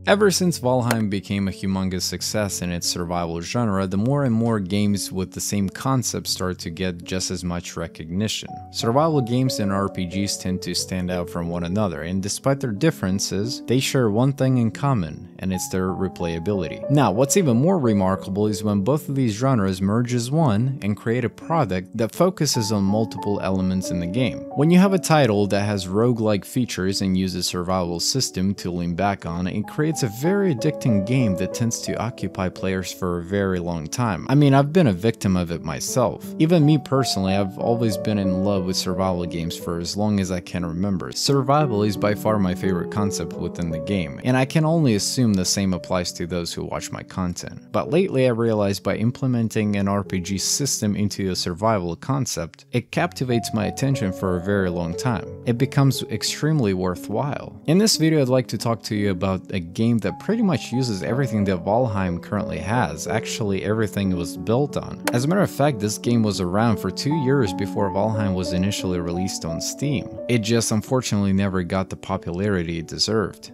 Ever since Valheim became a humongous success in its survival genre, the more and more games with the same concept start to get just as much recognition. Survival games and RPGs tend to stand out from one another, and despite their differences, they share one thing in common, and it's their replayability. Now, what's even more remarkable is when both of these genres merge as one and create a product that focuses on multiple elements in the game. When you have a title that has roguelike features and uses a survival system to lean back on, it creates a very addicting game that tends to occupy players for a very long time. I mean, I've been a victim of it myself. Even me personally, I've always been in love with survival games for as long as I can remember. Survival is by far my favorite concept within the game, and I can only assume the same applies to those who watch my content. But lately I realized by implementing an RPG system into a survival concept, it captivates my attention for a very long time. It becomes extremely worthwhile. In this video, I'd like to talk to you about a game that pretty much uses everything that Valheim currently has, actually everything it was built on. As a matter of fact, this game was around for 2 years before Valheim was initially released on Steam. It just unfortunately never got the popularity it deserved.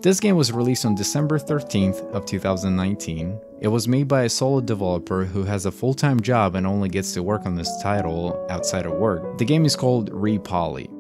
This game was released on December 13th of 2019. It was made by a solo developer who has a full-time job and only gets to work on this title outside of work. The game is called re.poly.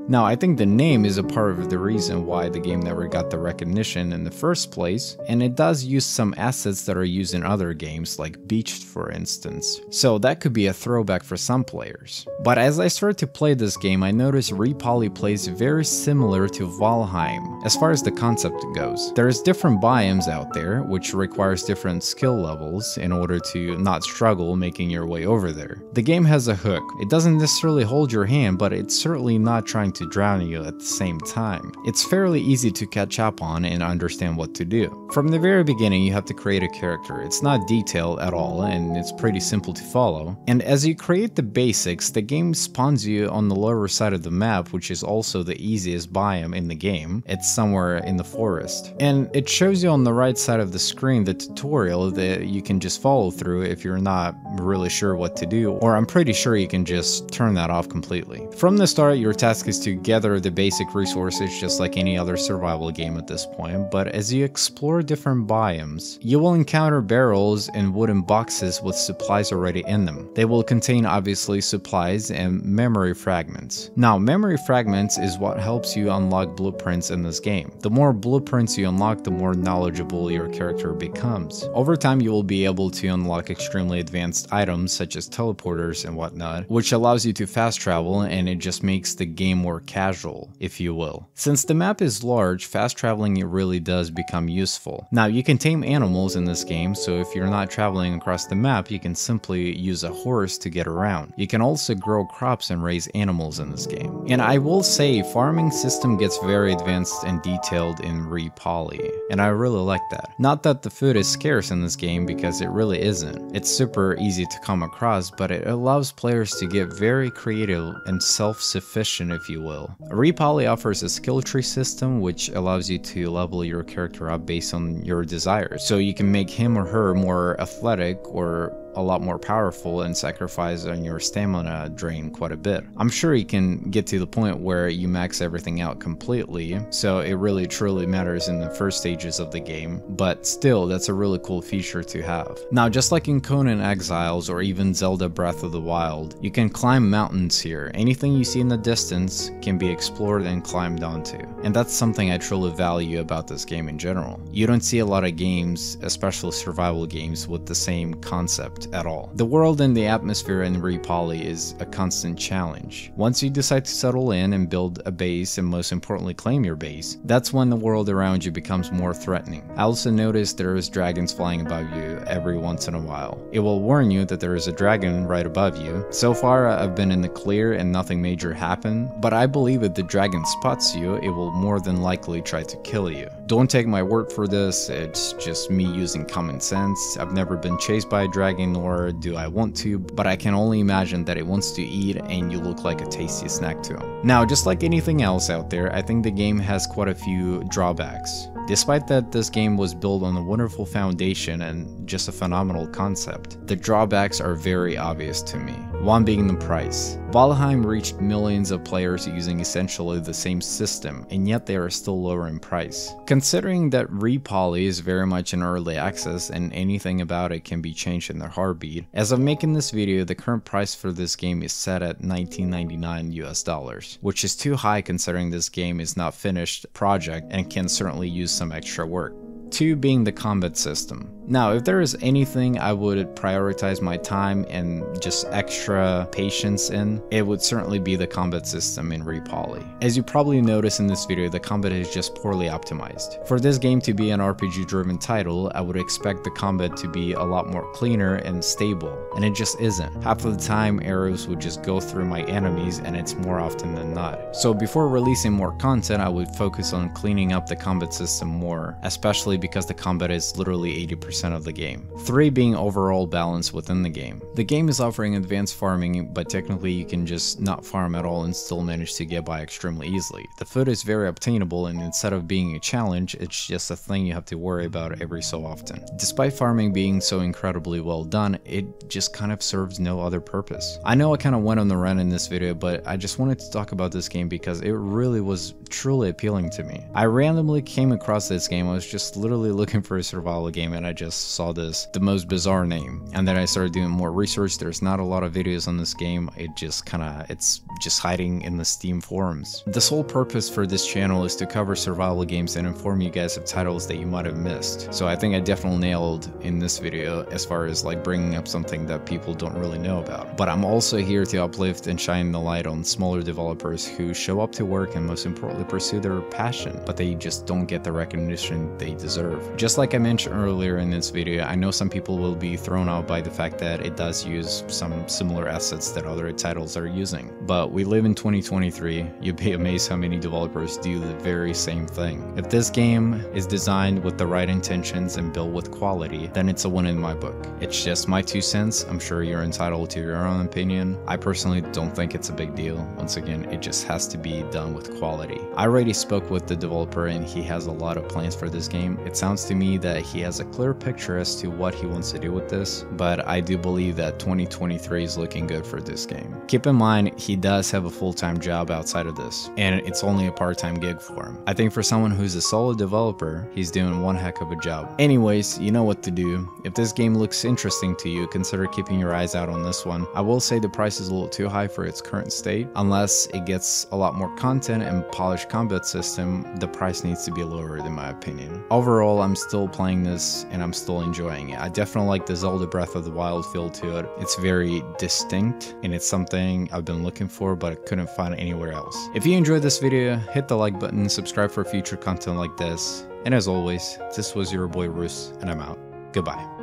Now, I think the name is a part of the reason why the game never got the recognition in the first place, and it does use some assets that are used in other games, like Beached for instance, so that could be a throwback for some players. But as I started to play this game, I noticed re.poly plays very similar to Valheim, as far as the concept goes. There's different biomes out there, which requires different skill levels in order to not struggle making your way over there. The game has a hook. It doesn't necessarily hold your hand, but it's certainly not trying to drown you at the same time. It's fairly easy to catch up on and understand what to do. From the very beginning, you have to create a character. It's not detailed at all, and it's pretty simple to follow. And as you create the basics, the game spawns you on the lower side of the map, which is also the easiest biome in the game. It's somewhere in the forest. And it shows you on the right side of the screen the tutorial that you can just follow through if you're not really sure what to do, or I'm pretty sure you can just turn that off completely. From the start, your task is to gather the basic resources just like any other survival game at this point, but as you explore different biomes, you will encounter barrels and wooden boxes with supplies already in them. They will contain obviously supplies and memory fragments. Now, memory fragments is what helps you unlock blueprints in this game. The more blueprints you unlock, the more knowledgeable your character becomes. Over time, you will be able to unlock extremely advanced items such as teleporters and whatnot, which allows you to fast travel, and it just makes the game more casual, if you will. Since the map is large, fast traveling really does become useful. Now, you can tame animals in this game, so if you're not traveling across the map, you can simply use a horse to get around. You can also grow crops and raise animals in this game. And I will say, farming system gets very advanced and detailed in re.poly, and I really like that. Not that the food is scarce in this game, because it really isn't. It's super easy to come across, but it allows players to get very creative and self-sufficient, if you will. Re.poly offers a skill tree system which allows you to level your character up based on your desires. So you can make him or her more athletic or a lot more powerful and sacrifice on your stamina drain quite a bit. I'm sure you can get to the point where you max everything out completely, so it really truly matters in the first stages of the game, but still, that's a really cool feature to have. Now, just like in Conan Exiles or even Zelda Breath of the Wild, you can climb mountains here. Anything you see in the distance can be explored and climbed onto, and that's something I truly value about this game in general. You don't see a lot of games, especially survival games, with the same concept at all. The world and the atmosphere in re.poly is a constant challenge. Once you decide to settle in and build a base, and most importantly claim your base, that's when the world around you becomes more threatening. I also noticed there is dragons flying above you every once in a while. It will warn you that there is a dragon right above you. So far, I've been in the clear and nothing major happened, but I believe if the dragon spots you, it will more than likely try to kill you. Don't take my word for this, it's just me using common sense. I've never been chased by a dragon, nor do I want to, but I can only imagine that it wants to eat and you look like a tasty snack to him. Now, just like anything else out there, I think the game has quite a few drawbacks. Despite that this game was built on a wonderful foundation and just a phenomenal concept, the drawbacks are very obvious to me. One being the price. Valheim reached millions of players using essentially the same system, and yet they are still lower in price. Considering that re.poly is very much in early access and anything about it can be changed in their heartbeat, as of making this video, the current price for this game is set at $19.99 US, which is too high considering this game is not finished project and can certainly use some extra work. 2 being the combat system. Now, if there is anything I would prioritize my time and just extra patience in, it would certainly be the combat system in re.poly. As you probably noticed in this video, the combat is just poorly optimized. For this game to be an RPG driven title, I would expect the combat to be a lot more cleaner and stable, and it just isn't. Half of the time, arrows would just go through my enemies, and it's more often than not. So before releasing more content, I would focus on cleaning up the combat system more, especially because the combat is literally 80% of the game. 3 being overall balance within the game. The game is offering advanced farming, but technically you can just not farm at all and still manage to get by extremely easily. The food is very obtainable, and instead of being a challenge, it's just a thing you have to worry about every so often. Despite farming being so incredibly well done, it just kind of serves no other purpose. I know I kind of went on the run in this video, but I just wanted to talk about this game because it really was truly appealing to me. I randomly came across this game. I was just literally looking for a survival game and I just saw the most bizarre name, and then I started doing more research. There's not a lot of videos on this game. It's just hiding in the Steam forums. The sole purpose for this channel is to cover survival games and inform you guys of titles that you might have missed. So I think I definitely nailed in this video as far as like bringing up something that people don't really know about. But I'm also here to uplift and shine the light on smaller developers who show up to work and most importantly pursue their passion, but they just don't get the recognition they deserve. Just like I mentioned earlier in this video, I know some people will be thrown out by the fact that it does use some similar assets that other titles are using, but we live in 2023. You'd be amazed how many developers do the very same thing. If this game is designed with the right intentions and built with quality, then it's a win in my book. It's just my 2 cents. I'm sure you're entitled to your own opinion. I personally don't think it's a big deal. Once again, it just has to be done with quality. I already spoke with the developer and he has a lot of plans for this game. It sounds to me that he has a clear picture as to what he wants to do with this, but I do believe that 2023 is looking good for this game. Keep in mind, he does have a full-time job outside of this, and it's only a part-time gig for him. I think for someone who's a solo developer, he's doing one heck of a job. Anyways, you know what to do. If this game looks interesting to you, consider keeping your eyes out on this one. I will say the price is a little too high for its current state. Unless it gets a lot more content and polished combat system, the price needs to be lowered in my opinion. Overall, I'm still playing this and I'm still enjoying it. I definitely like the Zelda Breath of the Wild feel to it. It's very distinct and it's something I've been looking for but I couldn't find anywhere else. If you enjoyed this video, hit the like button, subscribe for future content like this, and as always, this was your boy Roos, and I'm out. Goodbye.